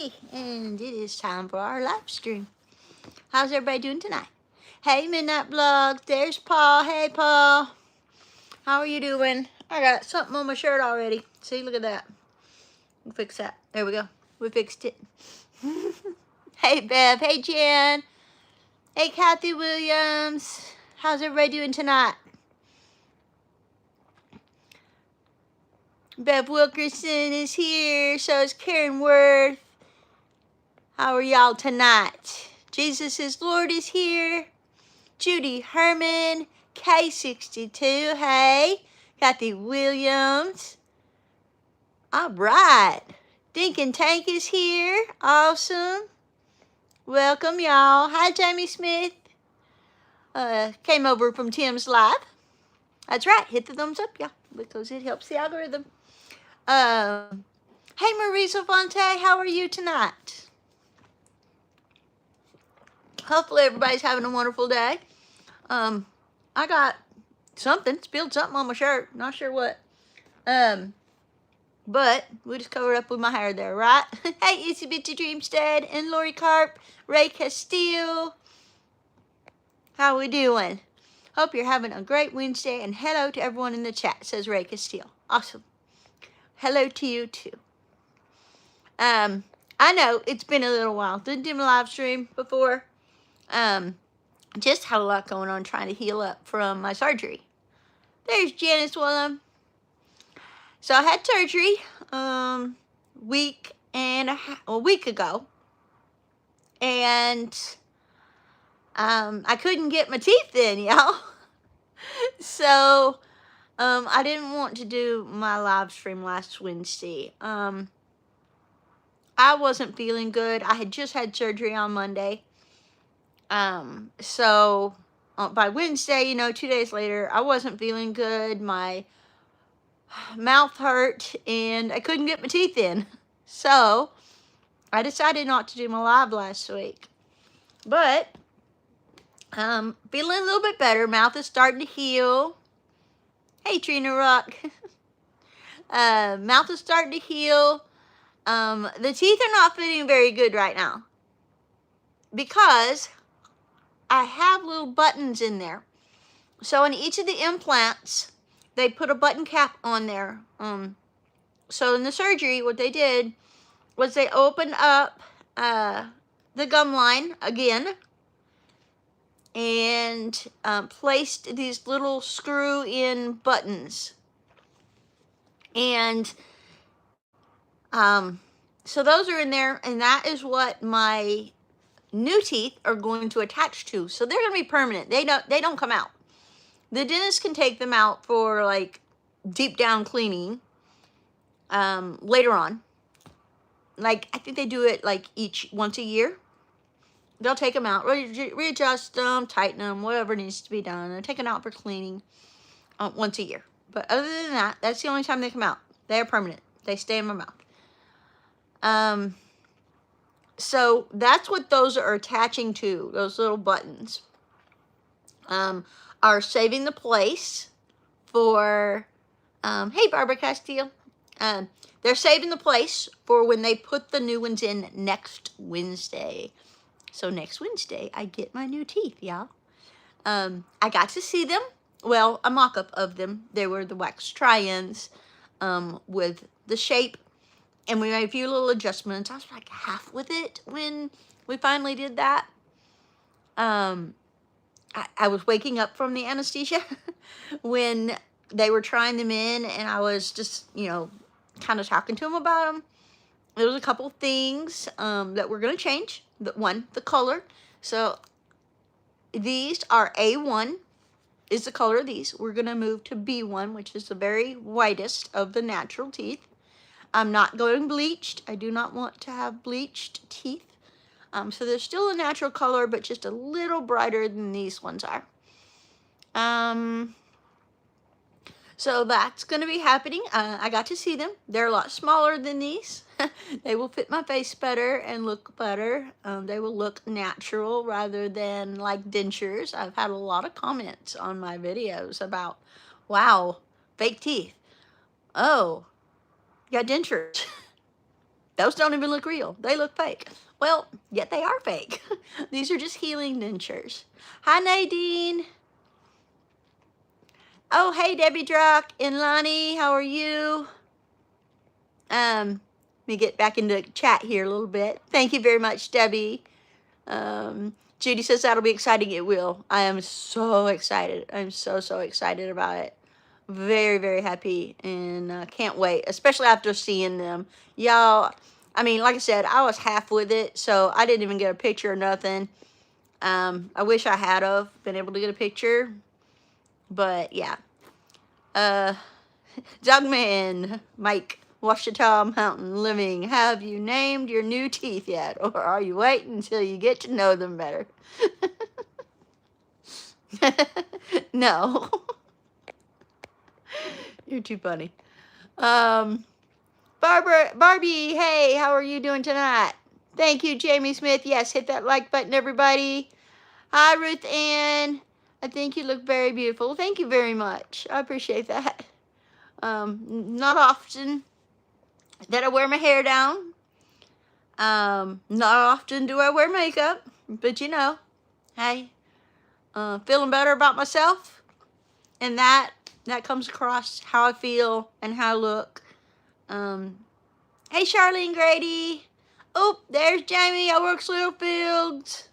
And it is time for our live stream. How's everybody doing tonight? Hey, Midnight Blog. There's Paul. Hey, Paul. How are you doing? I got something on my shirt already. See, look at that. We'll fix that. There we go. We fixed it. Hey, Bev. Hey, Jan. Hey, Kathy Williams. How's everybody doing tonight? Bev Wilkerson is here. So is Karen Worth. How are y'all tonight? Jesus is Lord is here. Judy Herman, K62, hey. Kathy Williams. All right. Dink and Tank is here. Awesome. Welcome, y'all. Hi, Jamie Smith. Came over from Tim's Live. That's right. Hit the thumbs up, y'all, because it helps the algorithm. Hey, Marisa Fonte, how are you tonight? Hopefully everybody's having a wonderful day. I got spilled something on my shirt. Not sure what. But we just covered up with my hair there, right? Hey, Itsy Bitsy Dreamstead and Lori Carp, Ray Castile. How we doing? Hope you're having a great Wednesday, and hello to everyone in the chat, says Ray Castile. Awesome. Hello to you too. I know it's been a little while. Didn't do my live stream before. Just had a lot going on trying to heal up from my surgery. There's Janice Willem. So I had surgery a week ago, and I couldn't get my teeth in, y'all. So I didn't want to do my live stream last Wednesday. I wasn't feeling good. I had just had surgery on Monday. So by Wednesday, 2 days later, I wasn't feeling good. My mouth hurt and I couldn't get my teeth in. So I decided not to do my live last week. But feeling a little bit better. Mouth is starting to heal. Hey, Trina Rock. Mouth is starting to heal. The teeth are not fitting very good right now because I have little buttons in there. So in each of the implants, they put a button cap on there. So in the surgery, what they did was they opened up the gum line again and placed these little screw-in buttons. And so those are in there, and that is what my new teeth are going to attach to. So they're going to be permanent. They don't come out. The dentist can take them out for like deep down cleaning later on. Like I think they do it like once a year. They'll take them out, readjust them, tighten them, whatever needs to be done. They're taken out for cleaning once a year. But other than that, that's the only time they come out. They are permanent. They stay in my mouth. So that's what those are attaching to, those little buttons. Are saving the place for, hey, Barbara Castile. They're saving the place for when they put the new ones in next Wednesday. So next Wednesday, I get my new teeth, y'all. I got to see them. Well, a mock-up of them. They were the wax try-ins with the shape. And we made a few little adjustments. I was like half with it when we finally did that. I was waking up from the anesthesia when they were trying them in, and I was just, kind of talking to them about them. There was a couple things that we're going to change. The color. So these are A1 is the color of these. We're going to move to B1, which is the very whitest of the natural teeth. I'm not going bleached. I do not want to have bleached teeth. So they're still a natural color, but just a little brighter than these ones are. So that's going to be happening. I got to see them. They're a lot smaller than these. They will fit my face better and look better. They will look natural rather than like dentures. I've had a lot of comments on my videos about, wow, fake teeth. Oh, you got dentures. Those don't even look real. They look fake. Well, yet they are fake. These are just healing dentures. Hi, Nadine. Oh, hey, Debbie Drock and Lonnie. How are you? Let me get back into chat here a little bit. Thank you very much, Debbie. Judy says that'll be exciting. It will. I am so excited. I'm so excited about it. Very, very happy and can't wait, especially after seeing them. Y'all, I mean, like I said, I was half with it, so I didn't even get a picture or nothing. I wish I had been able to get a picture, but yeah. Dogman, Mike, Washita Mountain Living, have you named your new teeth yet? Or are you waiting until you get to know them better? No. You're too funny. Barbie, hey, how are you doing tonight? Thank you, Jamie Smith. Yes, hit that like button, everybody. Hi, Ruth Ann. I think you look very beautiful. Thank you very much. I appreciate that. Not often that I wear my hair down. Not often do I wear makeup, but you know, hey, feeling better about myself, and that comes across how I feel and how I look. Hey, Charlene Grady. Oh, there's Jamie. I work Littlefields.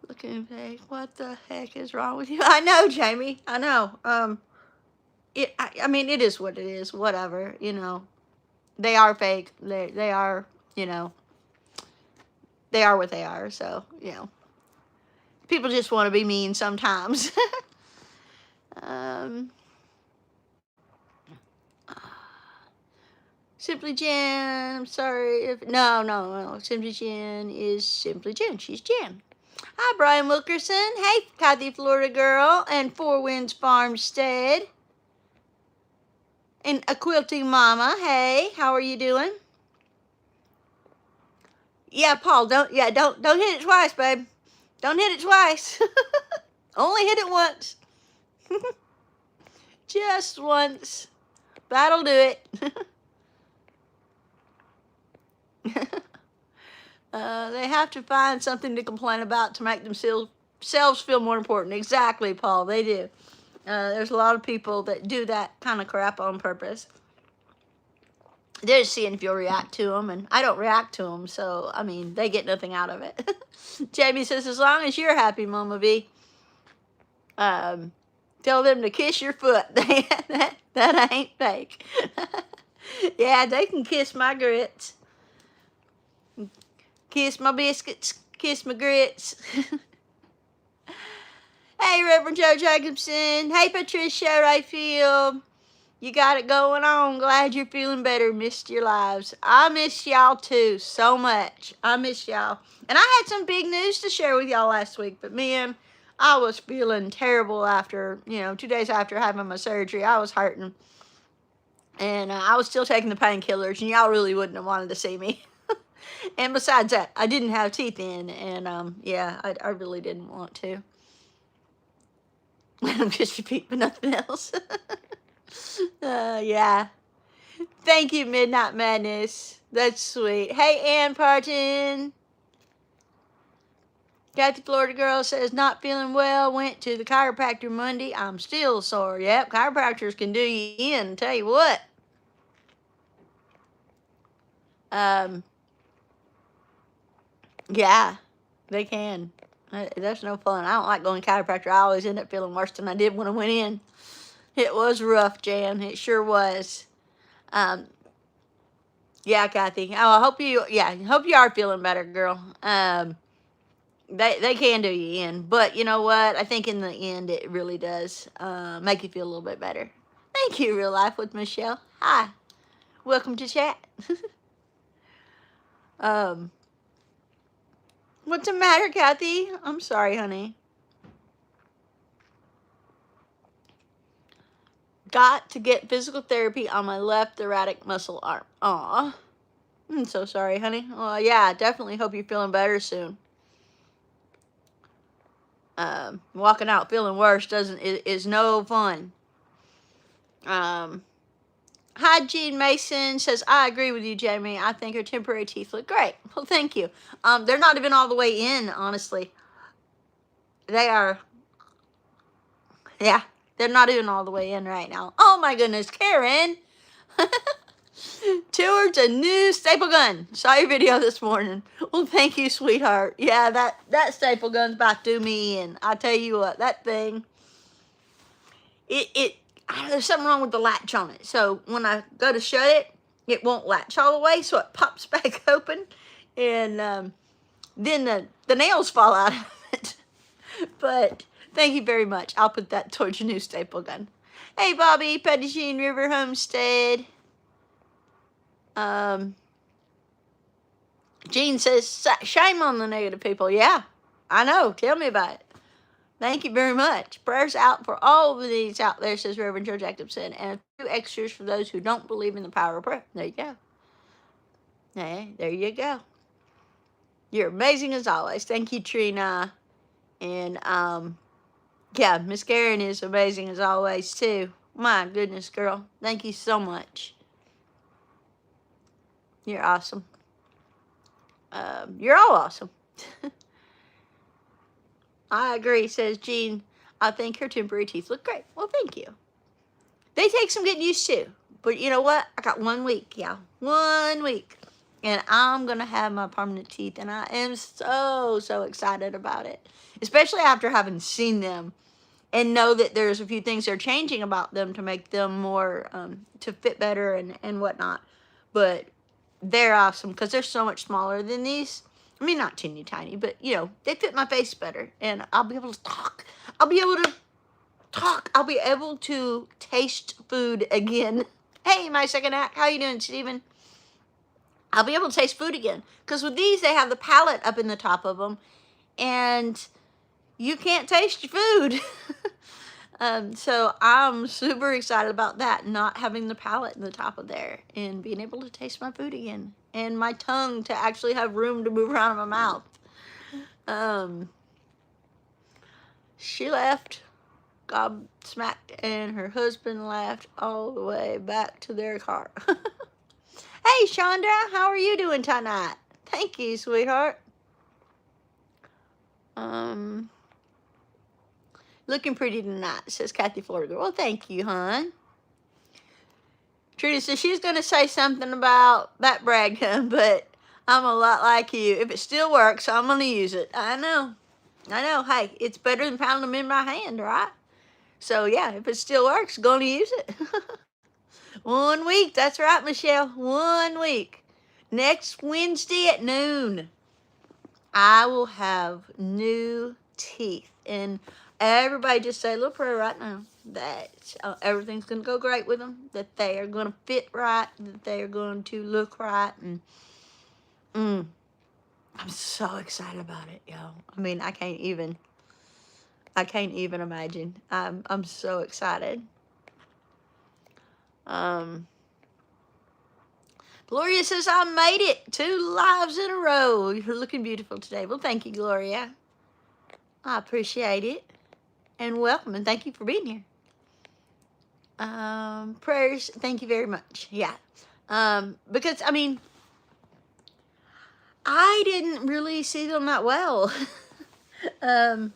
Looking fake. What the heck is wrong with you? I know, Jamie. I know. I mean, it is what it is. Whatever, you know. They are fake. They are, you know. They are what they are. So, you know. People just want to be mean sometimes. Simply Jen. I'm sorry if no. Simply Jen is Simply Jen. She's Jen. Hi, Brian Wilkerson. Hey, Kathy, Florida girl, and Four Winds Farmstead. And a quilting mama. Hey, how are you doing? Yeah, Paul, don't hit it twice, babe. Don't hit it twice. Only hit it once. Just once. That'll do it. They have to find something to complain about to make themselves feel more important. Exactly, Paul. They do. There's a lot of people that do that kind of crap on purpose. They're just seeing if you'll react to them, and I don't react to them, so, I mean, they get nothing out of it. Jamie says, as long as you're happy, Mama V, tell them to kiss your foot. that ain't fake. Yeah, they can kiss my grits. Kiss my biscuits. Kiss my grits. Hey, Reverend Joe Jacobson. Hey, Patricia Rayfield. You got it going on. Glad you're feeling better. Missed your lives. I miss y'all too so much. I miss y'all. And I had some big news to share with y'all last week, but man, I was feeling terrible after, 2 days after having my surgery. I was hurting. And I was still taking the painkillers, and y'all really wouldn't have wanted to see me. And besides that, I didn't have teeth in, and yeah, I really didn't want to. I'm just repeating, but nothing else. Yeah. Thank you, Midnight Madness. That's sweet. Hey, Ann Parton. Kathy Florida girl says, not feeling well. Went to the chiropractor Monday. I'm still sore. Yep, chiropractors can do you in. Tell you what. Yeah, they can. That's no fun. I don't like going to chiropractor. I always end up feeling worse than I did when I went in. It was rough, Jan. It sure was. Yeah, Kathy. Oh, I hope you are feeling better, girl. They can do you in, but you know what? I think in the end it really does make you feel a little bit better. Thank you, Real Life with Michelle. Hi, welcome to chat. What's the matter, Kathy? I'm sorry, honey. Got to get physical therapy on my left thoracic muscle arm. Aw. I'm so sorry, honey. Well, yeah, definitely hope you're feeling better soon. Walking out feeling worse is no fun. Hi, Hi, Jean Mason says, I agree with you, Jamie. I think her temporary teeth look great. Well, thank you. They're not even all the way in, honestly. They are, yeah, they're not even all the way in right now. Oh my goodness, Karen. Towards a new staple gun. Saw your video this morning. Well, thank you, sweetheart. Yeah, that staple gun's about to do me in. I tell you what, that thing, there's something wrong with the latch on it. So when I go to shut it, it won't latch all the way, so it pops back open, and then the nails fall out of it. But thank you very much. I'll put that towards your new staple gun. Hey, Bobby, Pettigene River Homestead. Jean says, shame on the negative people. Yeah, I know. Tell me about it. Thank you very much. Prayers out for all the needs out there, says Reverend George Jacobson. And a few extras for those who don't believe in the power of prayer. There you go. Hey, there you go. You're amazing as always. Thank you, Trina. And, yeah, Miss Karen is amazing as always, too. My goodness, girl. Thank you so much. You're awesome. You're all awesome. I agree, says Jean. I think her temporary teeth look great. Well, thank you. They take some getting used to. But you know what? I got 1 week, y'all. 1 week. And I'm going to have my permanent teeth. And I am so, so excited about it. Especially after having seen them. And know that there's a few things they're changing about them to make them more, to fit better and whatnot. But they're awesome because they're so much smaller than these. I mean, not teeny tiny, but, you know, they fit my face better. And I'll be able to talk. I'll be able to talk. I'll be able to taste food again. Hey, my second act. How you doing, Stephen? I'll be able to taste food again. Because with these, they have the palate up in the top of them. And you can't taste your food. So I'm super excited about that, not having the palate in the top of there and being able to taste my food again and my tongue to actually have room to move around in my mouth. She left, gobsmacked, and her husband left all the way back to their car. Hey, Chandra, how are you doing tonight? Thank you, sweetheart. Looking pretty tonight, says Kathy Florida. Well, thank you, hon. Trina says she's going to say something about that brag gun, but I'm a lot like you. If it still works, I'm going to use it. I know. Hey, it's better than pounding them in my hand, right? So, yeah, if it still works, going to use it. 1 week. That's right, Michelle. 1 week. Next Wednesday at noon, I will have new teeth. And everybody just say a little prayer right now that everything's going to go great with them, that they are going to fit right, that they are going to look right. And I'm so excited about it, y'all. I mean, I can't even imagine. I'm so excited. Gloria says, I made it 2 lives in a row. You're looking beautiful today. Well, thank you, Gloria. I appreciate it. And welcome, and thank you for being here. Prayers, thank you very much. Yeah. Because, I mean, I didn't really see them that well. I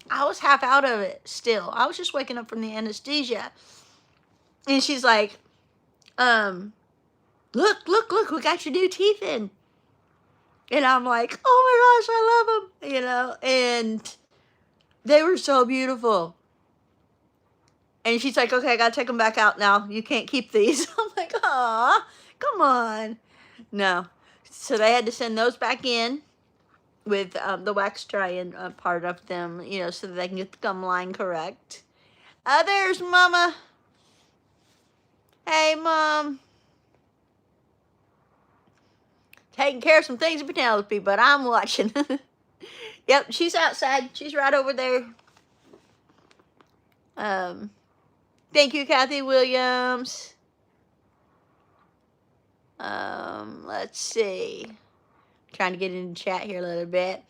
was half out of it still. I was just waking up from the anesthesia. And she's like, look, we got your new teeth in. And I'm like, oh my gosh, I love them, you know, and they were so beautiful. And she's like, okay, I gotta take them back out now. You can't keep these. I'm like, aw, come on. No. So they had to send those back in with the wax trying part of them, you know, so that they can get the gum line correct. There's Mama. Hey, Mom. Taking care of some things with Penelope, but I'm watching. Yep, she's outside. She's right over there. Thank you, Kathy Williams. Let's see. Trying to get in the chat here a little bit.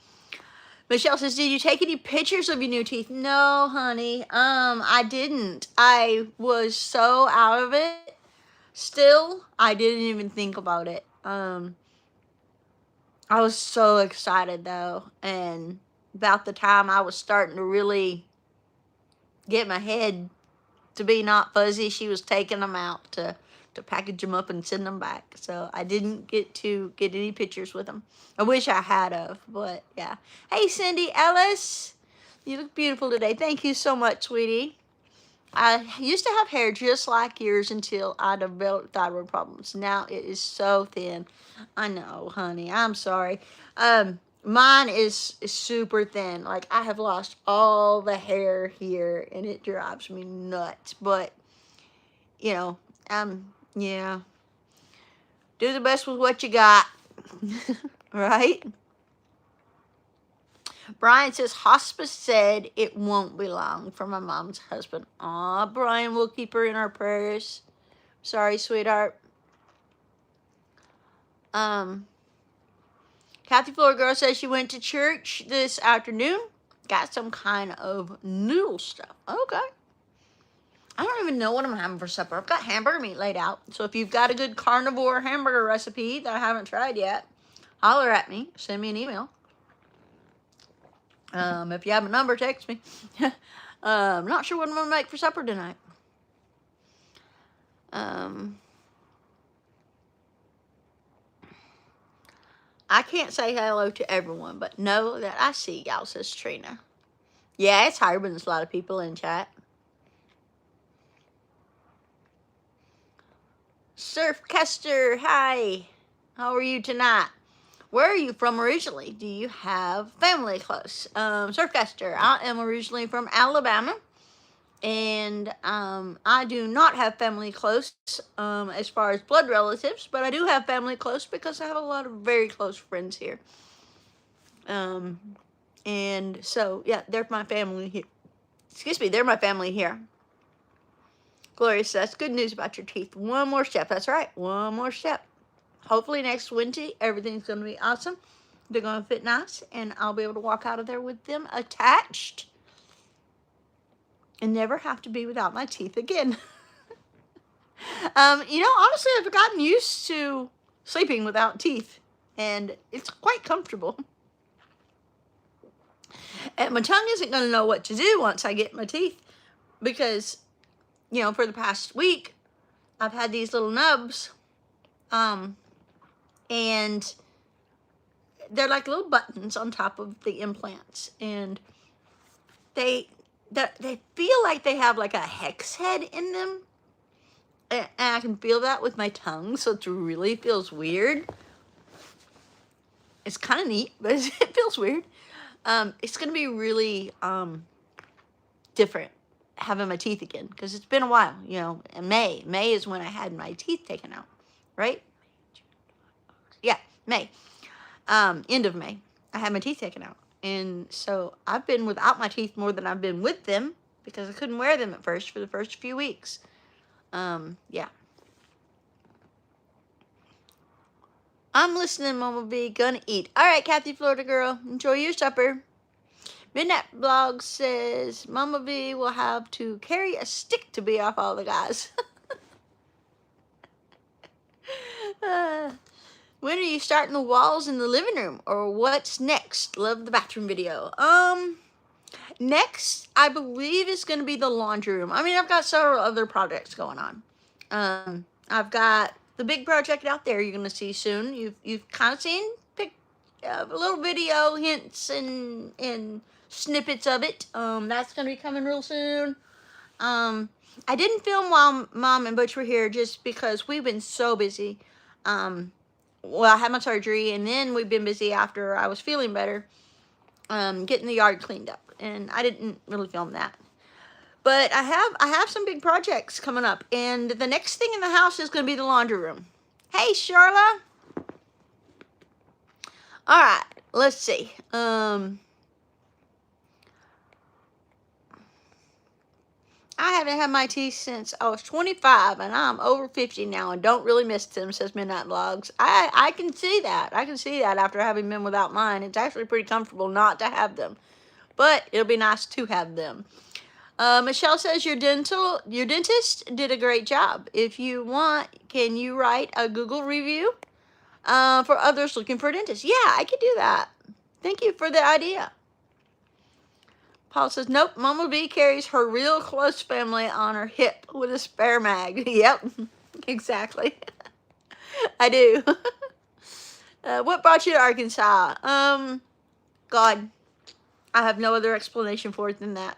Michelle says, did you take any pictures of your new teeth? No, honey. I didn't. I was so out of it. Still, I didn't even think about it. I was so excited though, and about the time I was starting to really get my head to be not fuzzy, she was taking them out to package them up and send them back. So I didn't get to get any pictures with them. I wish I had of, but yeah. Hey, Cindy Ellis, you look beautiful today. Thank you so much, sweetie. I used to have hair just like yours until I developed thyroid problems. Now it is so thin. I know, honey. I'm sorry. Mine is super thin. Like, I have lost all the hair here, and it drives me nuts. But, you know, yeah. Do the best with what you got. Right? Brian says, hospice said it won't be long for my mom's husband. Aw, Brian, we'll keep her in our prayers. Sorry, sweetheart. Kathy Floor Girl says she went to church this afternoon. Got some kind of noodle stuff. Okay. I don't even know what I'm having for supper. I've got hamburger meat laid out. So if you've got a good carnivore hamburger recipe that I haven't tried yet, holler at me. Send me an email. If you have a number, text me. I'm not sure what I'm going to make for supper tonight. I can't say hello to everyone, but know that I see y'all, says Trina. Yeah, it's hard when there's a lot of people in chat. Surfcaster, hi. How are you tonight? Where are you from originally? Do you have family close? Surfcaster, I am originally from Alabama. And I do not have family close as far as blood relatives, but I do have family close because I have a lot of very close friends here. And so, yeah, they're my family here. Excuse me, they're my family here. Gloria says, good news about your teeth. One more step. That's right, one more step. Hopefully next winter, everything's going to be awesome. They're going to fit nice, and I'll be able to walk out of there with them attached and never have to be without my teeth again. You know, honestly, I've gotten used to sleeping without teeth, and it's quite comfortable. And my tongue isn't going to know what to do once I get my teeth, because, you know, for the past week, I've had these little nubs, and they're like little buttons on top of the implants, and they feel like they have like a hex head in them, and I can feel that with my tongue, so it really feels weird. It's kind of neat, but it feels weird. It's gonna be really different having my teeth again, because it's been a while, you know. In May is when I had my teeth taken out, right? Yeah, May. End of May, I had my teeth taken out. And so I've been without my teeth more than I've been with them, because I couldn't wear them at first for the first few weeks. Yeah. I'm listening, Mama V. Gonna eat. All right, Kathy, Florida girl. Enjoy your supper. Midnight Blog says, Mama V will have to carry a stick to be off all the guys. When are you starting the walls in the living room? Or what's next? Love the bathroom video. Next, I believe, is going to be the laundry room. I mean, I've got several other projects going on. I've got the big project out there you're going to see soon. You've kind of seen a little video hints and snippets of it. That's going to be coming real soon. I didn't film while Mom and Butch were here just because we've been so busy. Well, I had my surgery, and then we've been busy after I was feeling better, getting the yard cleaned up, and I didn't really film that. But I have some big projects coming up, and the next thing in the house is going to be the laundry room. Hey, Charla. All right, let's see. I haven't had my teeth since I was 25, and I'm over 50 now and don't really miss them, says Midnight Vlogs. I can see that. I can see that after having been without mine. It's actually pretty comfortable not to have them, but it'll be nice to have them. Michelle says your dentist did a great job. If you want, can you write a Google review for others looking for a dentist? Yeah, I could do that. Thank you for the idea. Paul says, nope, Mama V carries her real close family on her hip with a spare mag. Yep, exactly. I do. What brought you to Arkansas? God, I have no other explanation for it than that.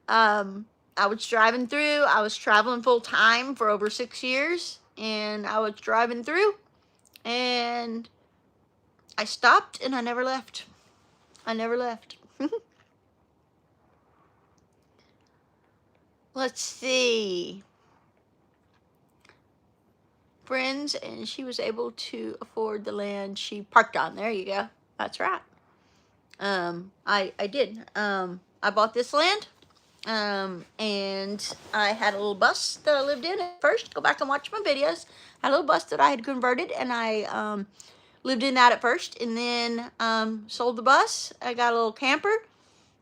I was driving through. I was traveling full time for over 6 years, and I was driving through, and I stopped, and I never left. I never left. Let's see. Friends, and she was able to afford the land she parked on. There you go. That's right. I did. I bought this land. And I had a little bus that I lived in at first. Go back and watch my videos. I had a little bus that I had converted, and I lived in that at first, and then sold the bus. I got a little camper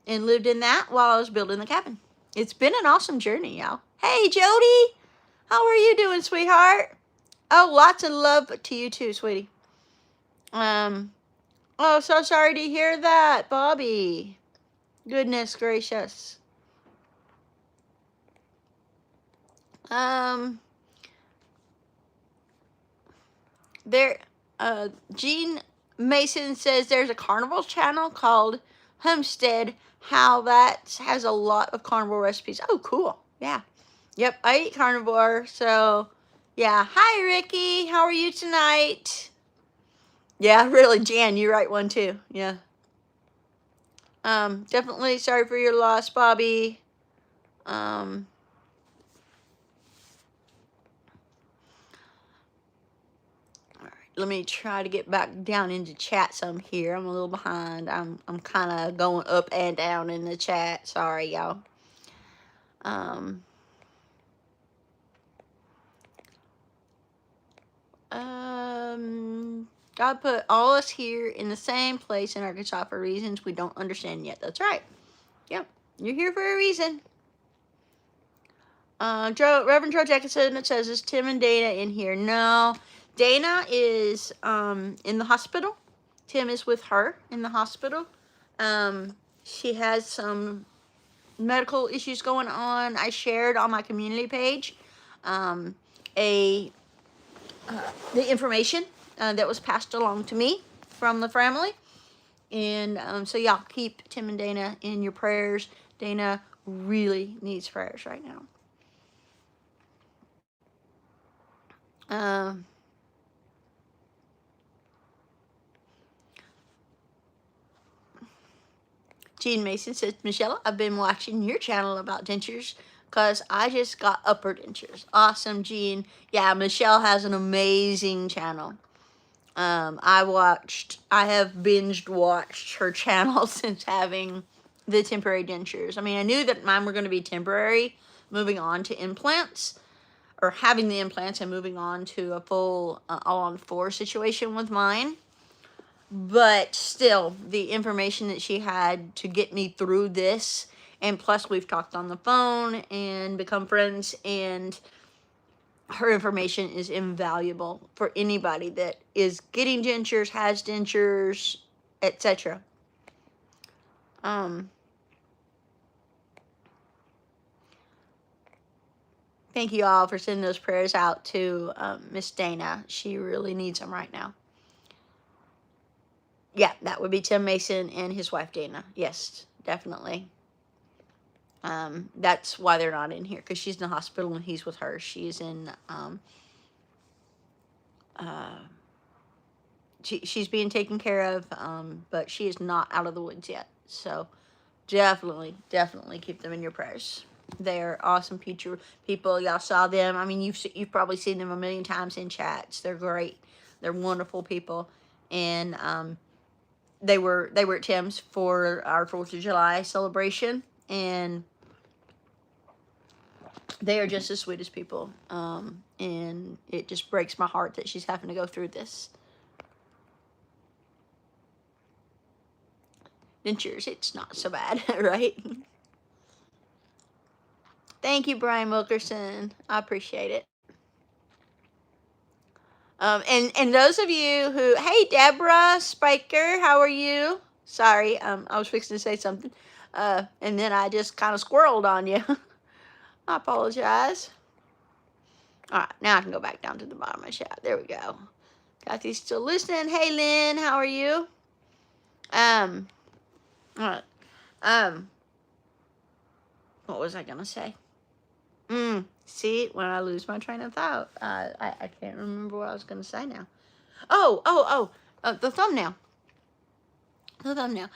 and lived in that while I was building the cabin. It's been an awesome journey, y'all. Hey, Jody, how are you doing, sweetheart? Oh, lots of love to you too, sweetie. Oh, so sorry to hear that, Bobby. Goodness gracious. There, Gene Mason says there's a carnival channel called Homestead. How that has a lot of carnivore recipes. Oh, cool. Yeah. Yep, I eat carnivore, so yeah. Hi, Ricky. How are you tonight? Yeah, really, Jan, you write one too. Yeah. Definitely sorry for your loss, Bobby. Let me try to get back down into chat some here. I'm a little behind. I'm kind of going up and down in the chat. Sorry, y'all. God put all us here in the same place in Arkansas for reasons we don't understand yet. That's right. Yep. You're here for a reason. Reverend Joe Jackson, it says, is Tim and Dana in here? No. Dana is in the hospital. Tim is with her in the hospital. She has some medical issues going on. I shared on my community page the information that was passed along to me from the family. And so y'all keep Tim and Dana in your prayers. Dana really needs prayers right now. Gene Mason says, Michelle, I've been watching your channel about dentures because I just got upper dentures. Awesome, Gene. Yeah, Michelle has an amazing channel. I have binged watched her channel since having the temporary dentures. I mean, I knew that mine were going to be temporary, moving on to implants, or having the implants and moving on to a full all-on-4 situation with mine. But still, the information that she had to get me through this, and plus we've talked on the phone and become friends, and her information is invaluable for anybody that is getting dentures, has dentures, etc. Thank you all for sending those prayers out to Miss Dana. She really needs them right now. Yeah, that would be Tim Mason and his wife Dana. Yes, definitely. That's why they're not in here, because she's in the hospital and he's with her. She's in she's being taken care of, but she is not out of the woods yet. So definitely keep them in your prayers. They're awesome people. Y'all saw them. I mean, you've probably seen them a million times in chats. They're great. They're wonderful people. And they were at Tim's for our 4th of July celebration, and they are just the sweetest people. And it just breaks my heart that she's having to go through this. Dentures, it's not so bad, right? Thank you, Brian Wilkerson. I appreciate it. And those of you who, hey, Deborah Spiker, how are you? Sorry, I was fixing to say something, and then I just kind of squirreled on you. I apologize. All right, now I can go back down to the bottom of my chat. There we go. Kathy's still listening. Hey, Lynn, how are you? All right. What was I gonna say? See, when I lose my train of thought, I can't remember what I was gonna say now. The thumbnail. The thumbnail.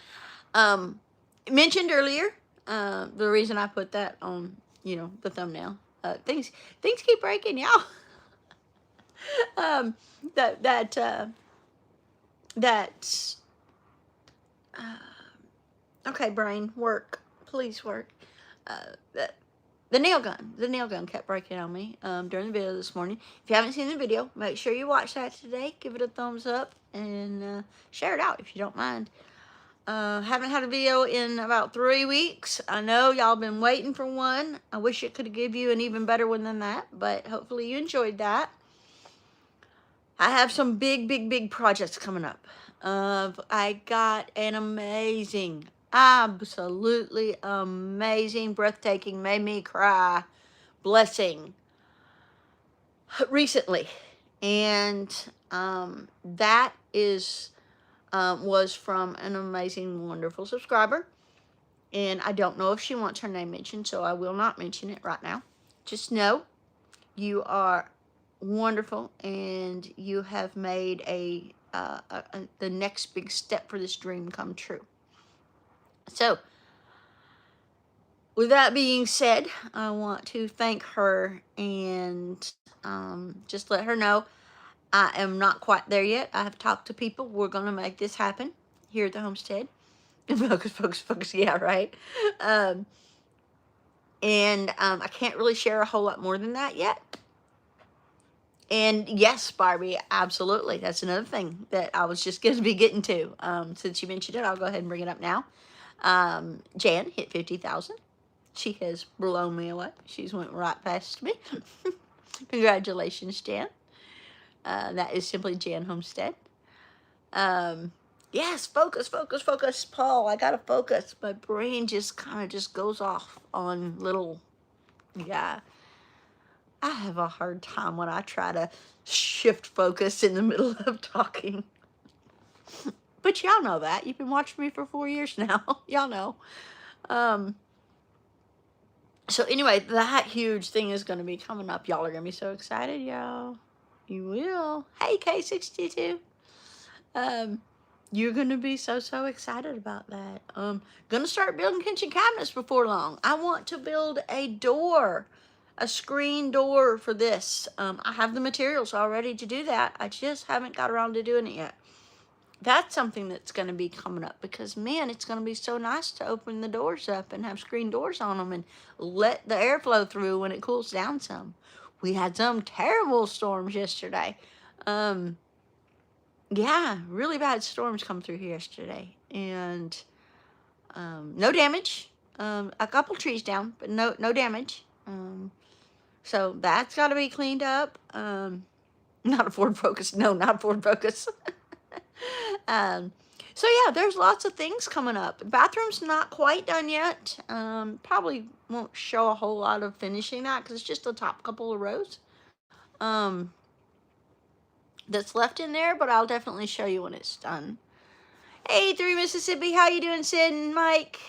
Mentioned earlier, the reason I put that on, the thumbnail. Things keep breaking, y'all. That okay, brain, work, please work. The nail gun kept breaking on me during the video this morning. If you haven't seen the video, make sure you watch that today. Give it a thumbs up and share it out if you don't mind. Haven't had a video in about 3 weeks. I know y'all been waiting for one. I wish it could give you an even better one than that, but hopefully you enjoyed that. I have some big projects coming up. I got an amazing, absolutely amazing, breathtaking, made me cry blessing recently, and that was from an amazing, wonderful subscriber, and I don't know if she wants her name mentioned, so I will not mention it right now. Just know you are wonderful, and you have made the next big step for this dream come true. So, with that being said, I want to thank her and just let her know I am not quite there yet. I have talked to people. We're going to make this happen here at the homestead. Focus. Yeah, right. I can't really share a whole lot more than that yet. And yes, Barbie, absolutely. That's another thing that I was just going to be getting to. Since you mentioned it, I'll go ahead and bring it up now. Jan hit 50,000. She has blown me away. She's went right past me. Congratulations, Jan. That is simply Jan Homestead. Yes, focus, Paul. I gotta focus. My brain just kind of goes off on little, yeah. I have a hard time when I try to shift focus in the middle of talking. But y'all know that. You've been watching me for 4 years now. Y'all know. So anyway, that huge thing is going to be coming up. Y'all are going to be so excited, y'all. You will. Hey, K62. You're going to be so excited about that. Going to start building kitchen cabinets before long. I want to build a door, a screen door for this. I have the materials all ready to do that. I just haven't got around to doing it yet. That's something that's going to be coming up because, man, it's going to be so nice to open the doors up and have screen doors on them and let the air flow through when it cools down some. We had some terrible storms yesterday. Yeah, really bad storms come through here yesterday. And no damage. A couple trees down, but no damage. So that's got to be cleaned up. Not a Ford Focus. No, not a Ford Focus. So yeah, there's lots of things coming up. Bathroom's not quite done yet. Probably won't show a whole lot of finishing that because it's just the top couple of rows that's left in there, but I'll definitely show you when it's done. Hey, 3 Mississippi, how you doing, Sid and Mike?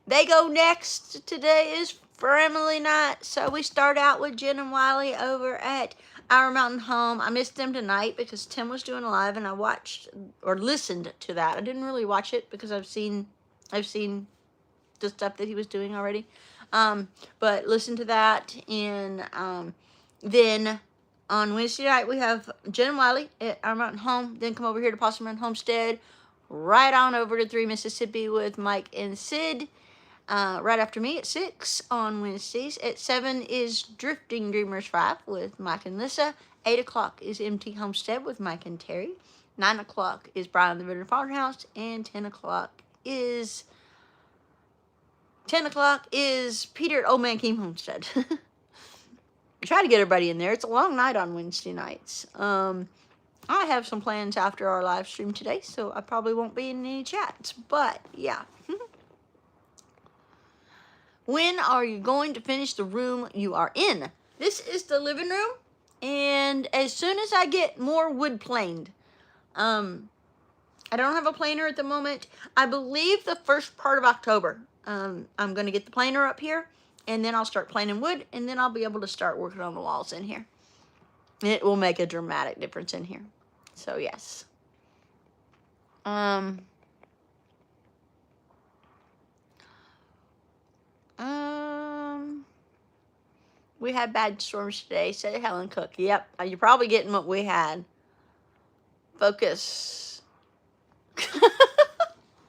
They go next. Today is family night, so we start out with Jen and Wiley over at Our Mountain Home. I missed them tonight because Tim was doing a live, and I watched or listened to that. I didn't really watch it because I've seen the stuff that he was doing already. But listen to that, and then on Wednesday night we have Jen and Wiley at Our Mountain Home. Then come over here to Possum Run Homestead. Right on over to 3 Mississippi with Mike and Sid. Right after me at 6 on Wednesdays. At 7 is Drifting Dreamers 5 with Mike and Lissa. 8 o'clock is MT Homestead with Mike and Terry. 9 o'clock is Brian the Veteran Farmhouse. And 10 o'clock is 10 o'clock is Peter at Old Man King Homestead. Try to get everybody in there. It's a long night on Wednesday nights. I have some plans after our live stream today, so I probably won't be in any chats, but yeah. When are you going to finish the room you are in? This is the living room, and as soon as I get more wood planed, I don't have a planer at the moment. I believe the first part of October, I'm going to get the planer up here, and then I'll start planing wood, and then I'll be able to start working on the walls in here. It will make a dramatic difference in here. So, yes. We had bad storms today, said Helen Cook. Yep, you're probably getting what we had. Focus.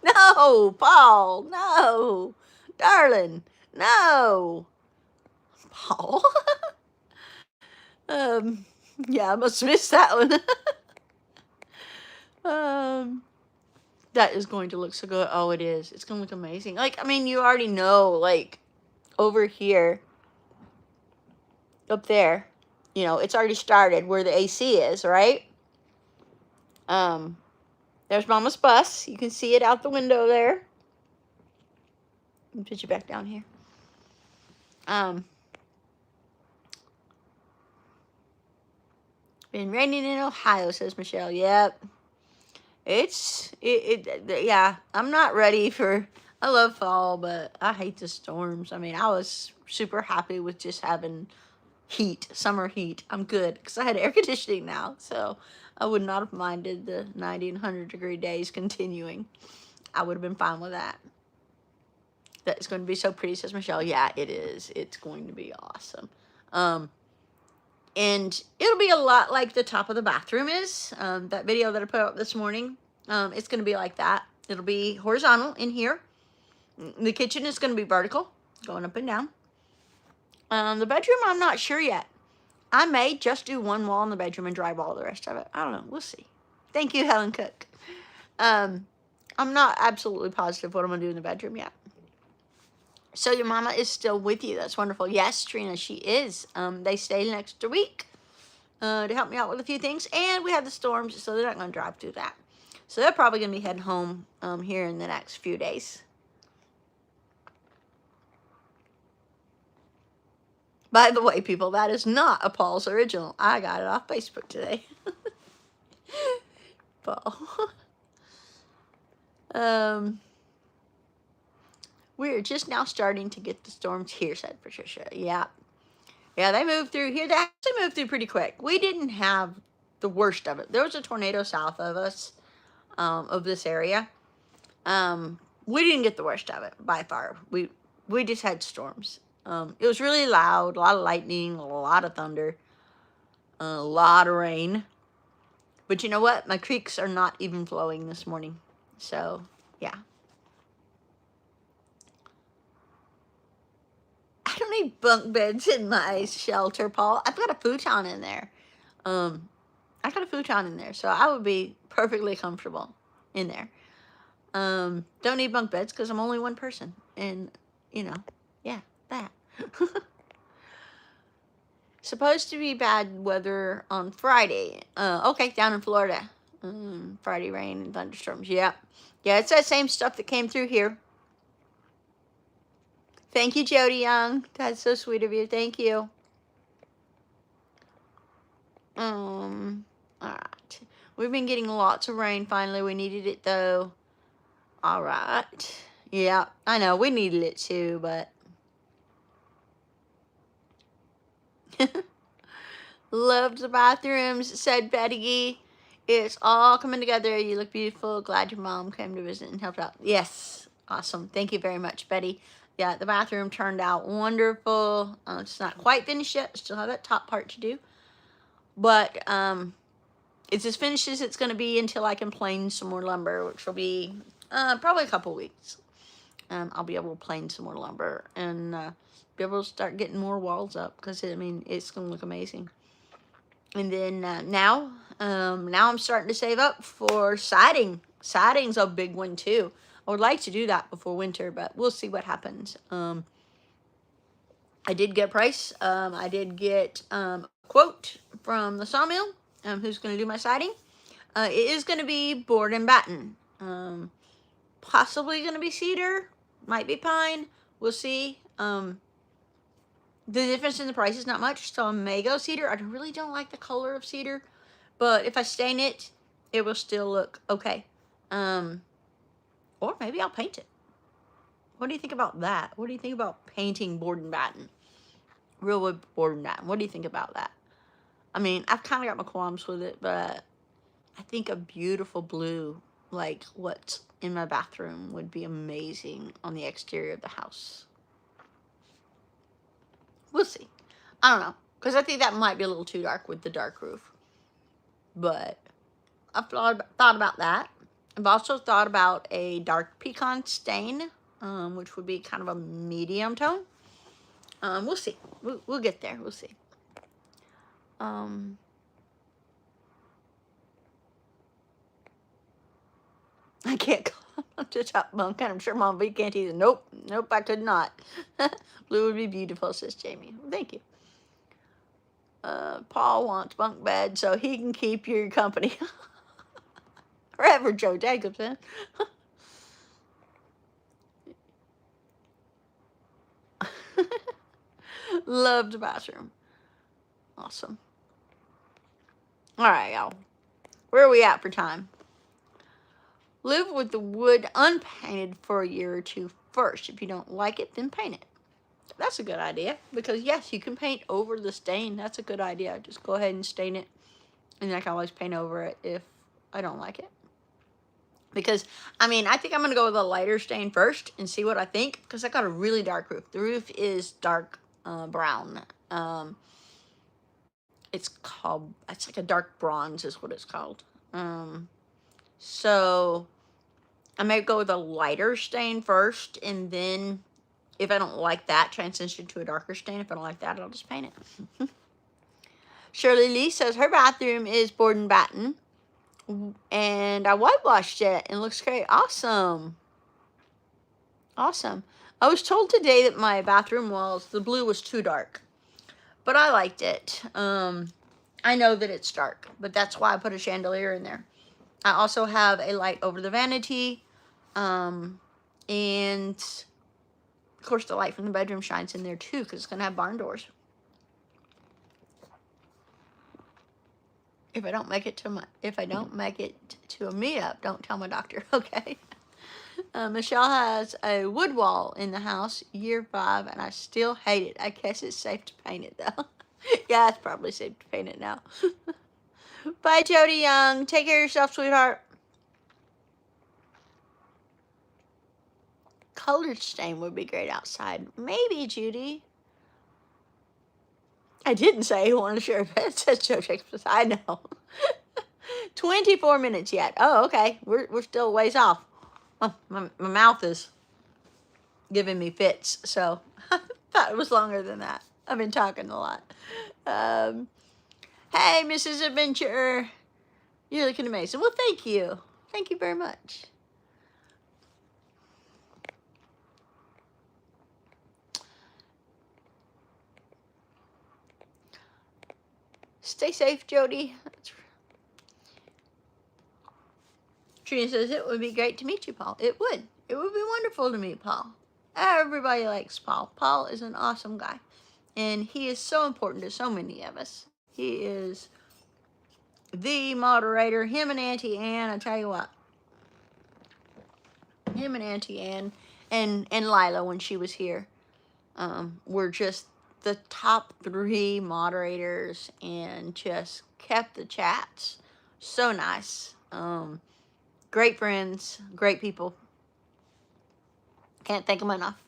No, Paul, no. Darling, no. Paul. Yeah, I must have missed that one. That is going to look so good. Oh, it is. It's going to look amazing. Like, I mean, you already know, like, over here, up there, you know, it's already started where the AC is, right? There's Mama's bus. You can see it out the window there. Let me put you back down here. Been raining in Ohio, says Michelle. Yep. Yeah, I'm not ready for, I love fall, but I hate the storms. I mean, I was super happy with just having heat, summer heat. I'm good, because I had air conditioning now, so I would not have minded the 90 and 100 degree days continuing. I would have been fine with that. That's going to be so pretty, says Michelle. Yeah, it is. It's going to be awesome. And it'll be a lot like the top of the bathroom is. That video that I put up this morning, it's going to be like that. It'll be horizontal in here. The kitchen is going to be vertical, going up and down. The bedroom, I'm not sure yet. I may just do one wall in the bedroom and drywall the rest of it. I don't know. We'll see. Thank you, Helen Cook. I'm not absolutely positive what I'm going to do in the bedroom yet. So your mama is still with you. That's wonderful. Yes, Trina, she is. They stay an extra week to help me out with a few things. And we had the storms, so they're not going to drive through that. So they're probably going to be heading home here in the next few days. By the way, people, that is not a Paul's original. I got it off Facebook today. Paul. We're just now starting to get the storms here, said Patricia. Yeah. Yeah, they moved through here. They actually moved through pretty quick. We didn't have the worst of it. There was a tornado south of us, of this area. We didn't get the worst of it by far. We just had storms. It was really loud, a lot of lightning, a lot of thunder, a lot of rain. But you know what? My creeks are not even flowing this morning. So, yeah. I don't need bunk beds in my shelter, Paul. I've got a futon in there. I got a futon in there, so I would be perfectly comfortable in there. Don't need bunk beds because I'm only one person. And, you know, yeah, that. Supposed to be bad weather on Friday. Okay, down in Florida. Friday rain and thunderstorms. Yeah. Yeah, it's that same stuff that came through here. Thank you, Jody Young. That's so sweet of you. Thank you. All right. We've been getting lots of rain finally. We needed it, though. All right. Yeah, I know. We needed it, too, but... Loved the bathrooms, said Betty. It's all coming together. You look beautiful. Glad your mom came to visit and helped out. Yes. Awesome. Thank you very much, Betty. Yeah, the bathroom turned out wonderful. It's not quite finished yet. Still have that top part to do. But it's as finished as it's going to be until I can plane some more lumber, which will be probably a couple weeks. I'll be able to plane some more lumber and be able to start getting more walls up because, I mean, it's going to look amazing. And then now I'm starting to save up for siding. Siding's a big one, too. I would like to do that before winter, but we'll see what happens. I did get a price. I did get a quote from the sawmill, who's going to do my siding. It is going to be board and batten. Possibly going to be cedar. Might be pine. We'll see. The difference in the price is not much, so I may go cedar. I really don't like the color of cedar, but if I stain it, it will still look okay. Or maybe I'll paint it. What do you think about that? What do you think about painting board and batten? Real wood board and batten. What do you think about that? I mean, I've kind of got my qualms with it, but I think a beautiful blue, like what's in my bathroom, would be amazing on the exterior of the house. We'll see. I don't know, because I think that might be a little too dark with the dark roof. But I've thought about that. I've also thought about a dark pecan stain, which would be kind of a medium tone. We'll see. We'll get there. We'll see. I can't climb up to the top bunk, and I'm sure MamaV can't either. Nope, I could not. Blue would be beautiful, says Jamie. Thank you. Paul wants bunk bed so he can keep your company. Reverend Joe Jacobson. Love the bathroom. Awesome. All right, y'all. Where are we at for time? Live with the wood unpainted for a year or two first. If you don't like it, then paint it. That's a good idea, because yes, you can paint over the stain. That's a good idea. Just go ahead and stain it, and I can always paint over it if I don't like it. Because, I mean, I think I'm going to go with a lighter stain first and see what I think, because I got a really dark roof. The roof is dark brown. It's like a dark bronze is what it's called. So I may go with a lighter stain first, and then if I don't like that, transition to a darker stain. If I don't like that, I'll just paint it. Shirley Lee says her bathroom is board and batten, and I whitewashed it and it looks great. Awesome. Awesome. I was told today that my bathroom walls, the blue was too dark, but I liked it. I know that it's dark, but that's why I put a chandelier in there. I also have a light over the vanity, and of course the light from the bedroom shines in there too, because it's going to have barn doors. If I don't make it to a meetup, don't tell my doctor, okay? Michelle has a wood wall in the house, year 5, and I still hate it. I guess it's safe to paint it, though. Yeah, it's probably safe to paint it now. Bye, Jody Young. Take care of yourself, sweetheart. Colored stain would be great outside. Maybe, Judy. I didn't say you wanted to share a bed, says Joe Jacobs. I know. 24 minutes yet. Oh, okay. We're still a ways off. Oh, my mouth is giving me fits, so I thought it was longer than that. I've been talking a lot. Hey, Mrs. Adventure. You're looking amazing. Well, thank you. Thank you very much. Stay safe, Jody. Trina says, it would be great to meet you, Paul. It would. It would be wonderful to meet Paul. Everybody likes Paul. Paul is an awesome guy. And he is so important to so many of us. He is the moderator. Him and Auntie Ann, I tell you what. Him and Auntie Ann and Lila, when she was here, were just the top 3 moderators and just kept the chats so nice. Great friends, great people. Can't thank them enough.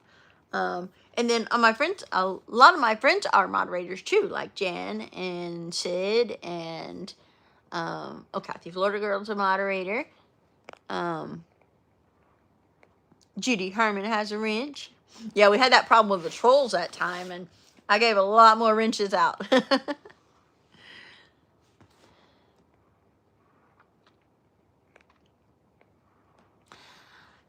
And then my friends, a lot of my friends are moderators too, like Jen and Sid and Kathy Florida Girl's a moderator. Judy Herman has a wrench. Yeah, we had that problem with the trolls that time, and I gave a lot more wrenches out.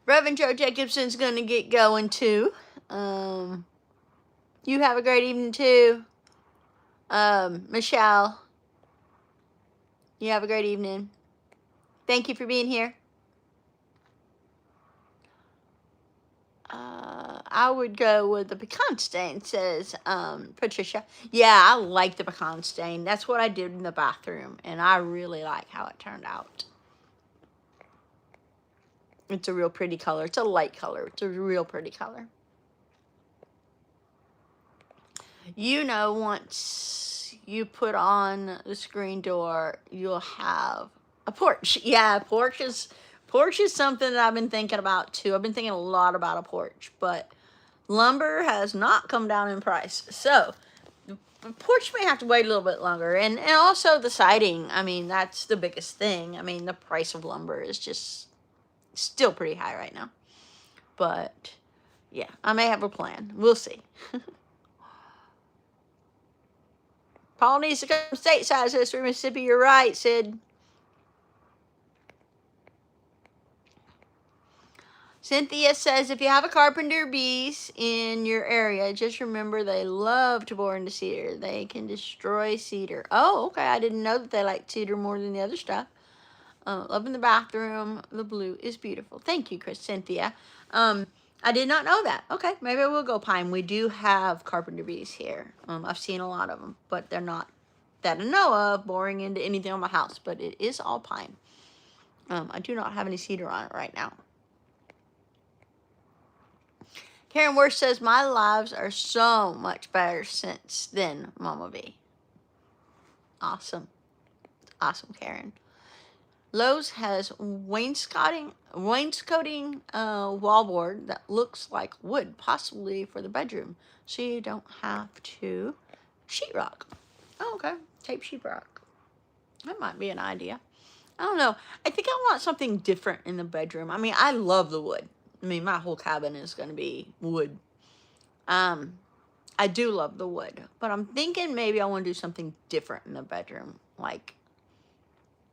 Reverend Joe Jacobson's going to get going too. You have a great evening too. Michelle, you have a great evening. Thank you for being here. I would go with the pecan stain, says Patricia. Yeah, I like the pecan stain. That's what I did in the bathroom, and I really like how it turned out. It's a real pretty color. It's a light color. It's a real pretty color. You know, once you put on the screen door, you'll have a porch. Yeah, porch is something that I've been thinking about too. I've been thinking a lot about a porch, but lumber has not come down in price. So the porch may have to wait a little bit longer. And also the siding. I mean, that's the biggest thing. I mean, the price of lumber is just still pretty high right now. But yeah, I may have a plan. We'll see. Paul needs to come stateside, says through Mississippi. You're right, Sid. Cynthia says, if you have a carpenter bees in your area, just remember they love to bore into cedar. They can destroy cedar. Oh, okay. I didn't know that they like cedar more than the other stuff. Love in the bathroom. The blue is beautiful. Thank you, Cynthia. I did not know that. Okay, maybe I will go pine. We do have carpenter bees here. I've seen a lot of them, but they're not that I know of boring into anything on my house, but it is all pine. I do not have any cedar on it right now. Karen Worth says, my lives are so much better since then, MamaV. Awesome. Awesome, Karen. Lowe's has wainscoting wallboard that looks like wood, possibly for the bedroom, so you don't have to sheetrock. Oh, okay. Tape sheetrock. That might be an idea. I don't know. I think I want something different in the bedroom. I mean, I love the wood. I mean, my whole cabin is going to be wood. I do love the wood, but I'm thinking maybe I want to do something different in the bedroom, like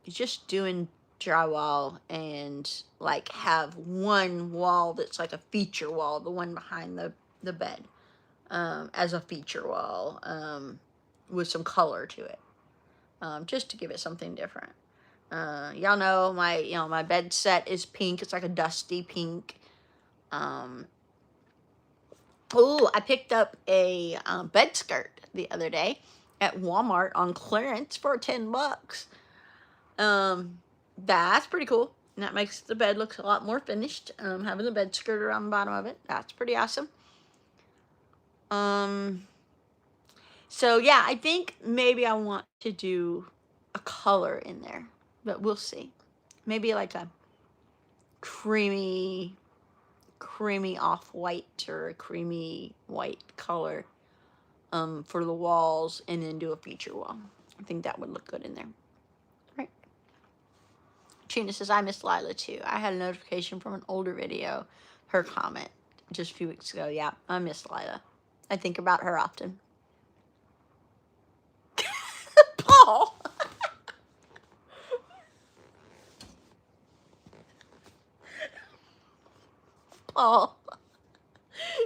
just doing drywall and like have one wall that's like a feature wall, the one behind the bed, as a feature wall, with some color to it, just to give it something different. Y'all know my bed set is pink. It's like a dusty pink. Oh, I picked up a bed skirt the other day at Walmart on clearance for $10. That's pretty cool. And that makes the bed look a lot more finished. Having the bed skirt around the bottom of it. That's pretty awesome. So yeah, I think maybe I want to do a color in there, but we'll see. Maybe like a creamy off-white or a creamy white color for the walls, and then do a feature wall. I think that would look good in there. Right. Trina says, I miss Lila too. I had a notification from an older video, her comment just a few weeks ago. Yeah, I miss Lila. I think about her often. Paul. Paul.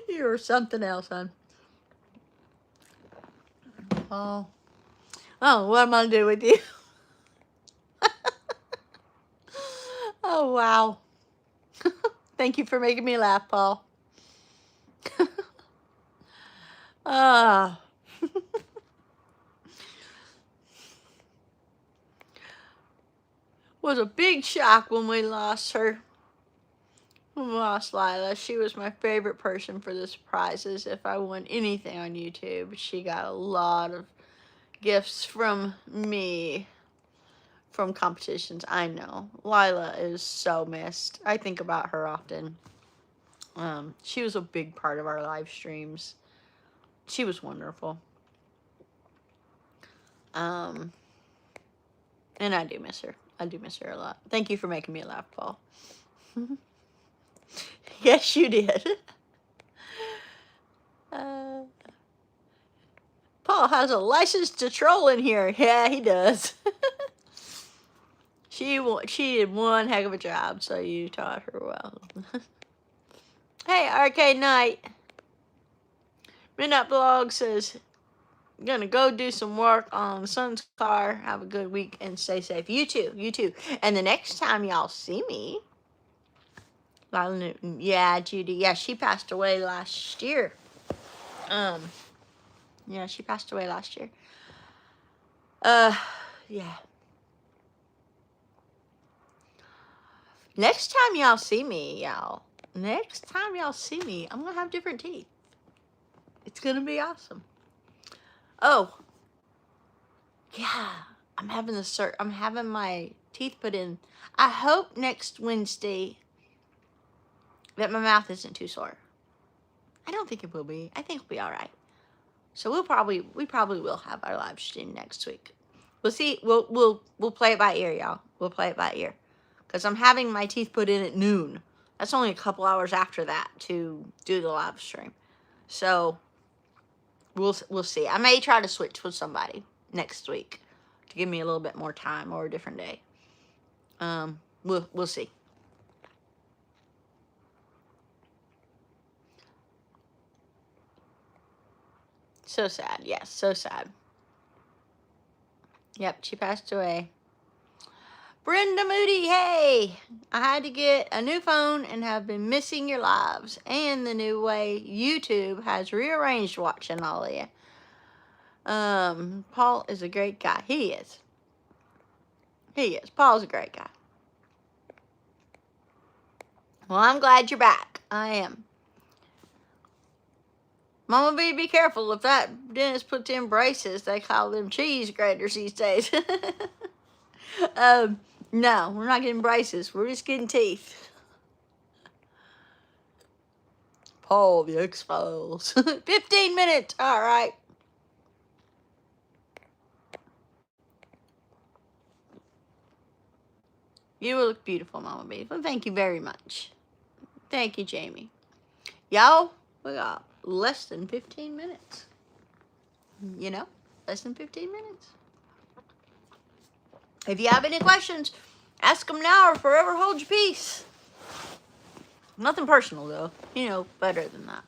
You're something else, hon. Paul. Oh, what am I going to do with you? Oh, wow. Thank you for making me laugh, Paul. Was a big shock when we lost her. When we lost Lila. She was my favorite person for the surprises. If I won anything on YouTube, she got a lot of gifts from me from competitions. I know. Lila is so missed. I think about her often. She was a big part of our live streams. She was wonderful. And I do miss her. I do miss her a lot. Thank you for making me laugh, Paul. Yes, you did. Paul has a license to troll in here. Yeah, he does. She did one heck of a job, so you taught her well. Hey, RK Knight. Midnight Blog says, gonna go do some work on the son's car. Have a good week and stay safe. You too. You too. And the next time y'all see me, Lila Newton. Yeah, Judy. Yeah, she passed away last year. Yeah, she passed away last year. Yeah. Next time y'all see me, y'all. Next time y'all see me, I'm gonna have different teeth. It's gonna be awesome. Oh, yeah. I'm having my teeth put in. I hope next Wednesday that my mouth isn't too sore. I don't think it will be. I think it'll be all right. So we probably will have our live stream next week. We'll see. We'll play it by ear, y'all. We'll play it by ear, because I'm having my teeth put in at noon. That's only a couple hours after that to do the live stream. So we'll see. I may try to switch with somebody next week to give me a little bit more time, or a different day. We'll see. So sad. Yes, so sad. Yep, she passed away. Brenda Moody, hey! I had to get a new phone and have been missing your lives and the new way YouTube has rearranged watching all of you. Paul is a great guy. He is. He is. Paul's a great guy. Well, I'm glad you're back. I am. MamaV, be careful. If that dentist puts in braces, they call them cheese graters these days. No, we're not getting braces. We're just getting teeth. Paul, the X-Files. 15 minutes. All right. You will look beautiful, Mama B. Well, thank you very much. Thank you, Jamie. Y'all, we got less than 15 minutes. You know, less than 15 minutes. If you have any questions, ask them now or forever hold your peace. Nothing personal, though. You know, better than that.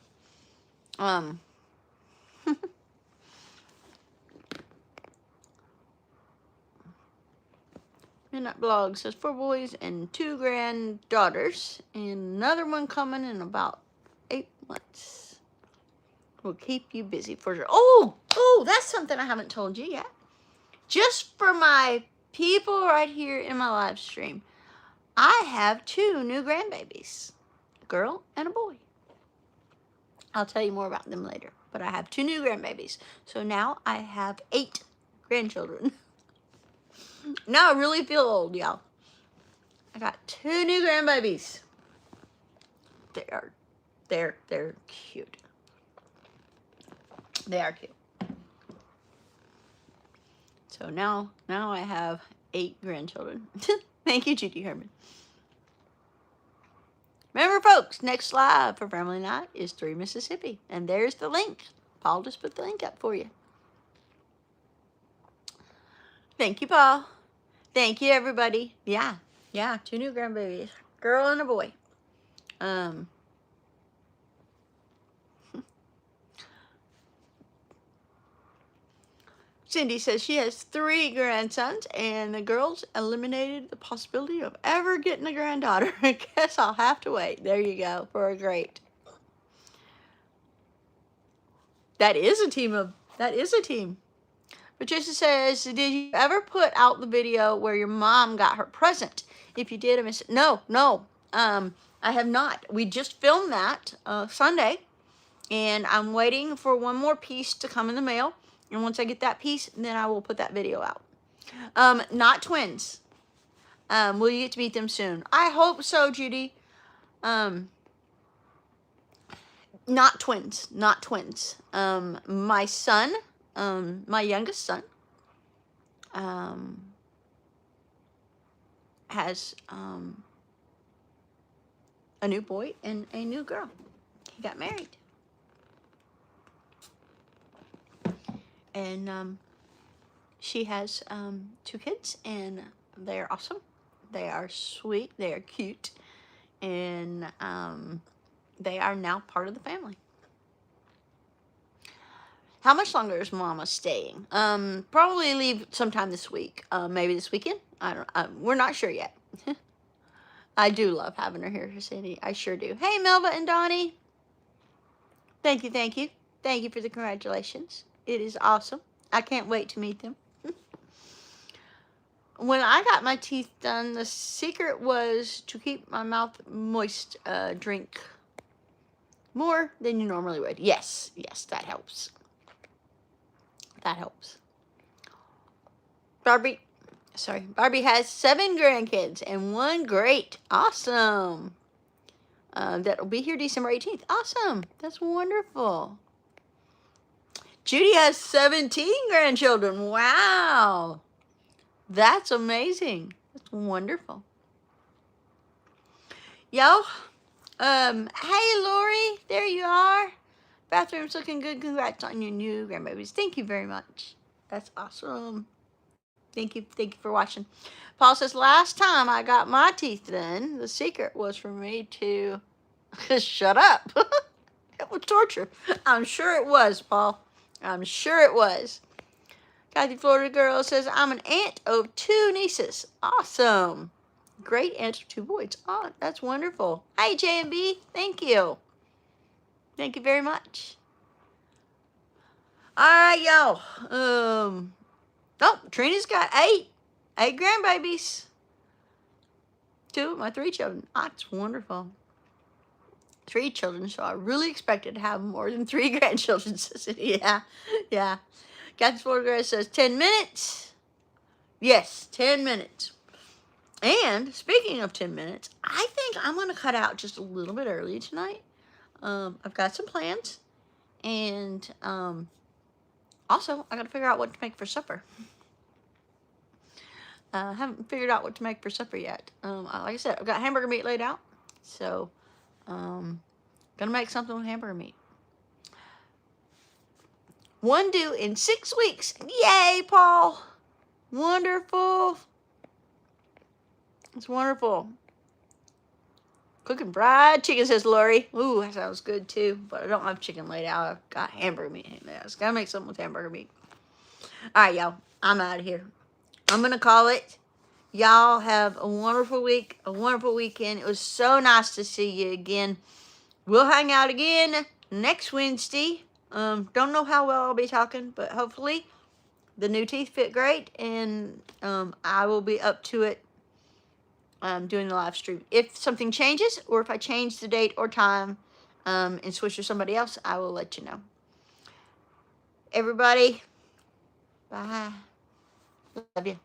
Midnight Blog says 4 boys and 2 granddaughters, and another one coming in about 8 months. Will keep you busy for sure. Oh, that's something I haven't told you yet. Just for my people right here in my live stream, I have 2 new grandbabies, a girl and a boy. I'll tell you more about them later, but I have 2 new grandbabies. So now I have 8 grandchildren. Now I really feel old, y'all. I got 2 new grandbabies. They're cute. They are cute. So now I have 8 grandchildren. Thank you, Judy Herman. Remember, folks, next live for Family Night is 3 Mississippi. And there's the link. Paul just put the link up for you. Thank you, Paul. Thank you, everybody. Yeah, 2 new grandbabies. Girl and a boy. Cindy says she has 3 grandsons, and the girls eliminated the possibility of ever getting a granddaughter. I guess I'll have to wait. There you go, for a great. That is a team. Patricia says, did you ever put out the video where your mom got her present? If you did, I missed it. No, I have not. We just filmed that Sunday, and I'm waiting for one more piece to come in the mail. And once I get that piece, then I will put that video out. Not twins. Will you get to meet them soon? I hope so, Judy. Not twins. My son, my youngest son, has a new boy and a new girl. He got married. And she has 2 kids, and they're awesome. They are sweet. They are cute. And They are now part of the family. How much longer is Mama staying? Probably leave sometime this week. Maybe this weekend. I don't. We're not sure yet. I do love having her here, Cindy. I sure do. Hey, Melba and Donnie. Thank you, thank you, thank you for the congratulations. It is awesome. I can't wait to meet them. When I got my teeth done, the secret was to keep my mouth moist. Drink more than you normally would. Yes, yes, that helps. That helps. Barbie has 7 grandkids and 1 great. Awesome. That'll be here December 18th. Awesome. That's wonderful. Judy has 17 grandchildren. Wow. That's amazing. That's wonderful. Yo. Hey, Lori. There you are. Bathroom's looking good. Congrats on your new grandbabies. Thank you very much. That's awesome. Thank you for watching. Paul says, last time I got my teeth done, the secret was for me to shut up. It was torture. I'm sure it was, Paul. I'm sure it was. Kathy Florida Girl says, I'm an aunt of 2 nieces. Awesome. Great aunt of 2 boys. Oh, that's wonderful. Hey, J&B. Thank you. Thank you very much. All right, y'all. Oh, Trina's got 8 grandbabies. 2 of my 3 children. That's wonderful. 3 children, so I really expected to have more than 3 grandchildren. Yeah. Kathy Florida says 10 minutes. Yes, 10 minutes. And speaking of 10 minutes, I think I'm going to cut out just a little bit early tonight. I've got some plans. And also, I got to figure out what to make for supper. I haven't figured out what to make for supper yet. Like I said, I've got hamburger meat laid out. So, gonna make something with hamburger meat. 1 due in 6 weeks. Yay, Paul. Wonderful. It's wonderful. Cooking fried chicken, says Lori. Ooh, that sounds good too. But I don't have chicken laid out. I've got hamburger meat in there. I just gotta make something with hamburger meat. All right, y'all. I'm out of here. I'm gonna call it. Y'all have a wonderful week, a wonderful weekend. It was so nice to see you again. We'll hang out again next Wednesday. Don't know how well I'll be talking, but hopefully the new teeth fit great, and I will be up to it doing the live stream. If something changes, or if I change the date or time and switch to somebody else, I will let you know. Everybody, bye. Love you.